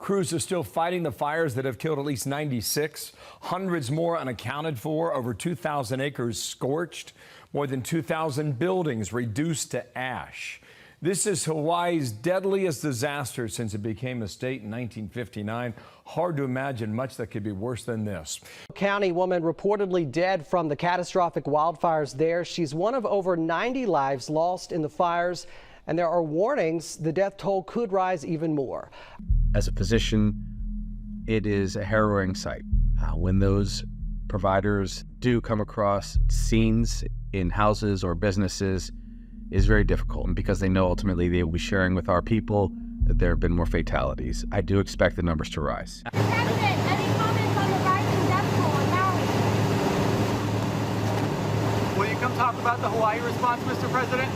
Crews are still fighting the fires that have killed at least 96, hundreds more unaccounted for, over 2,000 acres scorched, more than 2,000 buildings reduced to ash. This is Hawaii's deadliest disaster since it became a state in 1959. Hard to imagine much that could be worse than this. County woman reportedly dead from the catastrophic wildfires there. She's one of over 90 lives lost in the fires, and there are warnings the death toll could rise even more. As a physician, it is a harrowing sight when those providers do come across scenes in houses or businesses. Is very difficult because they know ultimately they will be sharing with our people that there have been more fatalities. I do expect the numbers to rise. President, any comments on the rising death toll in Maui? Will you come talk about the Hawaii response, Mr. President?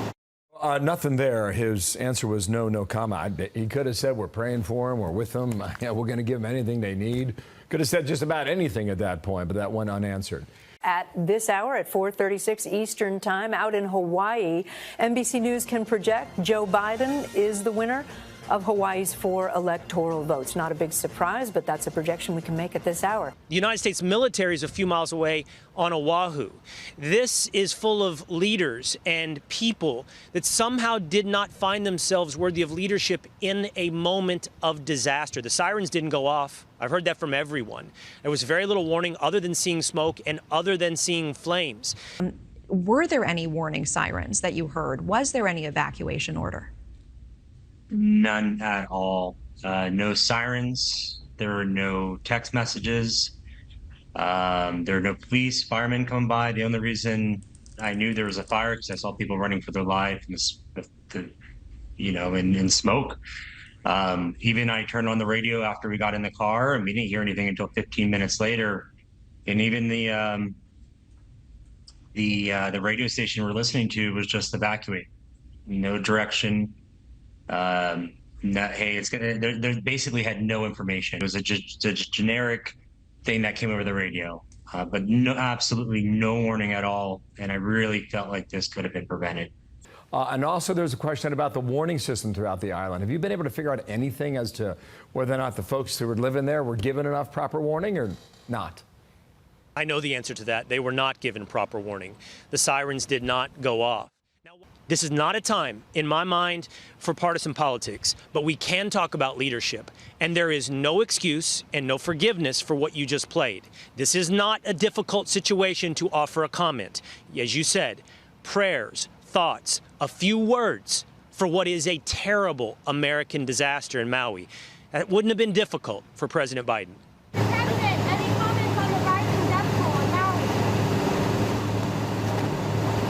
Nothing there. His answer was no comment. He could have said we're praying for him, we're with them, we're going to give them anything they need. Could have said just about anything at that point, but that went unanswered. At this hour, at 4:36 Eastern Time, out in Hawaii, NBC News can project Joe Biden is the winner of Hawaii's 4 electoral votes. Not a big surprise, but that's a projection we can make at this hour. The United States military is a few miles away on Oahu. This is full of leaders and people that somehow did not find themselves worthy of leadership in a moment of disaster. The sirens didn't go off. I've heard that from everyone. There was very little warning other than seeing smoke and other than seeing flames. Were there any warning sirens that you heard? Was there any evacuation order? None at all. No sirens. There were no text messages. There were no police, firemen come by. The only reason I knew there was a fire because I saw people running for their life in smoke. Even I turned on the radio after we got in the car, and we didn't hear anything until 15 minutes later. And even the radio station we're listening to was just evacuate. No direction. Hey, it's gonna. They basically had no information. It was a generic thing that came over the radio, but absolutely no warning at all. And I really felt like this could have been prevented. And also there's a question about the warning system throughout the island. Have you been able to figure out anything as to whether or not the folks who were living there were given enough proper warning or not? I know the answer to that. They were not given proper warning. The sirens did not go off. This is not a time, in my mind, for partisan politics, but we can talk about leadership. And there is no excuse and no forgiveness for what you just played. This is not a difficult situation to offer a comment. As you said, prayers, thoughts, a few words for what is a terrible American disaster in Maui. That wouldn't have been difficult for President Biden. President, any comments on the rising death toll in Maui?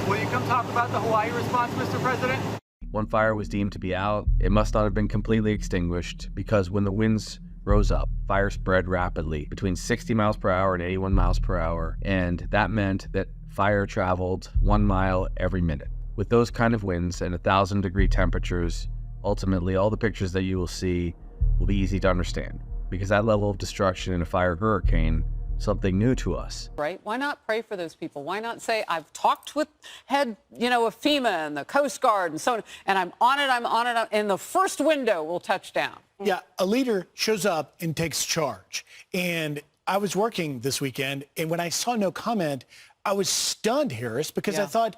Will you come talk about the Hawaii response, Mr. President? One fire was deemed to be out. It must not have been completely extinguished because when the winds rose up, fire spread rapidly between 60 miles per hour and 81 miles per hour. And that meant that fire traveled 1 mile every minute. With those kind of winds and 1,000-degree temperatures, ultimately all the pictures that you will see will be easy to understand because that level of destruction in a fire hurricane something new to us. Right? Why not pray for those people? Why not say, I've talked with head, of FEMA and the Coast Guard and so on, and I'm on it, and the first window will touch down. Yeah, a leader shows up and takes charge. And I was working this weekend, and when I saw no comment, I was stunned, Harris, because I thought,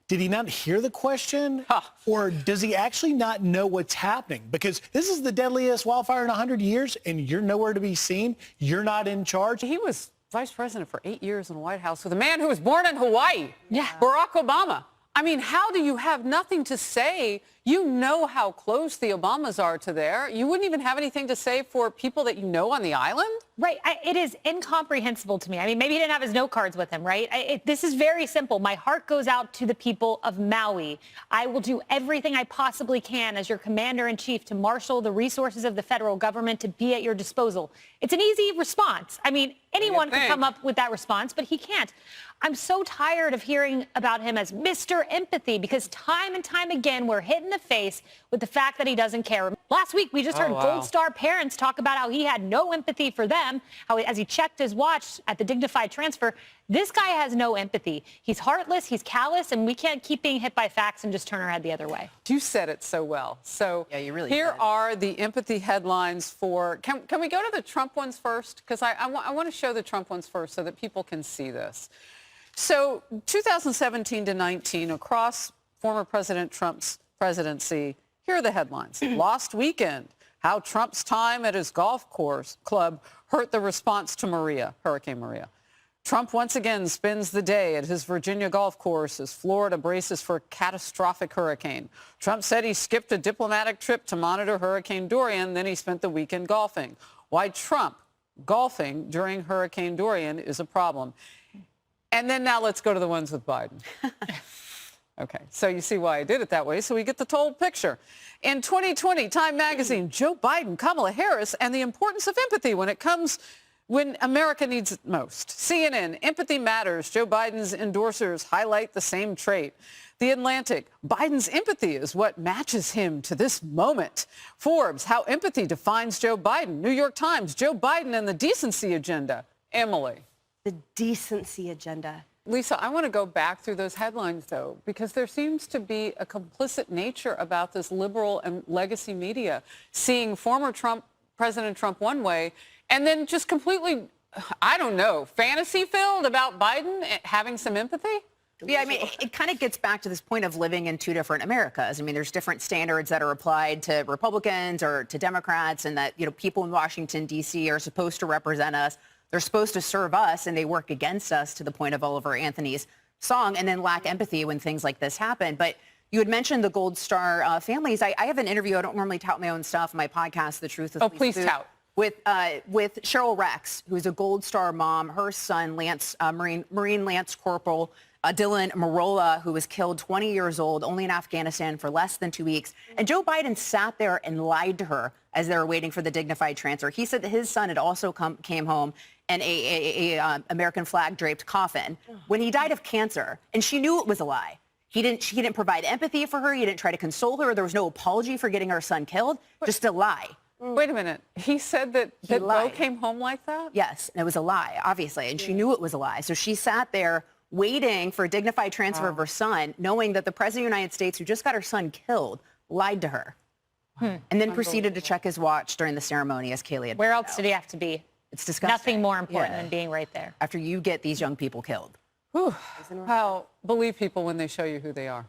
did he not hear the question? Or does he actually not know what's happening? Because this is the deadliest wildfire in 100 years, and you're nowhere to be seen. You're not in charge. He was vice president for 8 years in the White House with a man who was born in Hawaii, Barack Obama. I mean, how do you have nothing to say? You know how close the Obamas are to there. You wouldn't even have anything to say for people that you know on the island? Right. It is incomprehensible to me. I mean, maybe he didn't have his note cards with him, right? This is very simple. My heart goes out to the people of Maui. I will do everything I possibly can as your commander-in-chief to marshal the resources of the federal government to be at your disposal. It's an easy response. I mean, anyone could come up with that response, but he can't. I'm so tired of hearing about him as Mr. Empathy because time and time again, we're hit in the face with the fact that he doesn't care. Last week, we just heard wow. Gold Star parents talk about how he had no empathy for them, how as he checked his watch at the dignified transfer, this guy has no empathy. He's heartless, he's callous, and we can't keep being hit by facts and just turn our head the other way. You said it so well. So Yeah, you really here did. are the empathy headlines for, can we go to the Trump ones first? Because I want to show the Trump ones first so that people can see this. So 2017 to 19, across former President Trump's presidency, here are the headlines. Lost weekend, how Trump's time at his golf course club hurt the response to Maria, Hurricane Maria. Trump once again spends the day at his Virginia golf course as Florida braces for a catastrophic hurricane. Trump said he skipped a diplomatic trip to monitor Hurricane Dorian, then he spent the weekend golfing. Why Trump golfing during Hurricane Dorian is a problem. And then now let's go to the ones with Biden. Okay, so you see why I did it that way, so we get the total picture. In 2020, Time Magazine, Joe Biden, Kamala Harris, and the importance of empathy when America needs it most. CNN, empathy matters. Joe Biden's endorsers highlight the same trait. The Atlantic, Biden's empathy is what matches him to this moment. Forbes, how empathy defines Joe Biden. New York Times, Joe Biden and the decency agenda. Emily. The decency agenda. Lisa, I want to go back through those headlines, though, because there seems to be a complicit nature about this liberal and legacy media seeing former President Trump one way and then just completely, I don't know, fantasy-filled about Biden having some empathy? Yeah, I mean, it kind of gets back to this point of living in two different Americas. I mean, there's different standards that are applied to Republicans or to Democrats, and that, people in Washington, D.C. are supposed to represent us. They're supposed to serve us, and they work against us, to the point of Oliver Anthony's song, and then lack empathy when things like this happen. But you had mentioned the Gold Star families. I have an interview. I don't normally tout my own stuff. My podcast, The Truth with Oh, Lisa please Boot, tout. with Cheryl Rex, who's a Gold Star mom. Her son, Lance, Marine Lance Corporal Dylan Marola, who was killed 20 years old, only in Afghanistan for less than 2 weeks. And Joe Biden sat there and lied to her as they were waiting for the dignified transfer. He said that his son had also came home in a American flag draped coffin when he died of cancer, and she knew it was a lie. He didn't provide empathy for her. He didn't try to console her. There was no apology for getting her son killed. Just a lie. Wait a minute. He said that Bo lied. came home like that? Yes, and it was a lie, obviously, and she knew it was a lie. So she sat there waiting for a dignified transfer of her son, knowing that the President of the United States, who just got her son killed, lied to her. And then proceeded to check his watch during the ceremony, as Kaylee had. Where else did he have to be? It's disgusting. Nothing more important Yeah. than being right there. After you get these young people killed. Whew. Well, believe people when they show you who they are.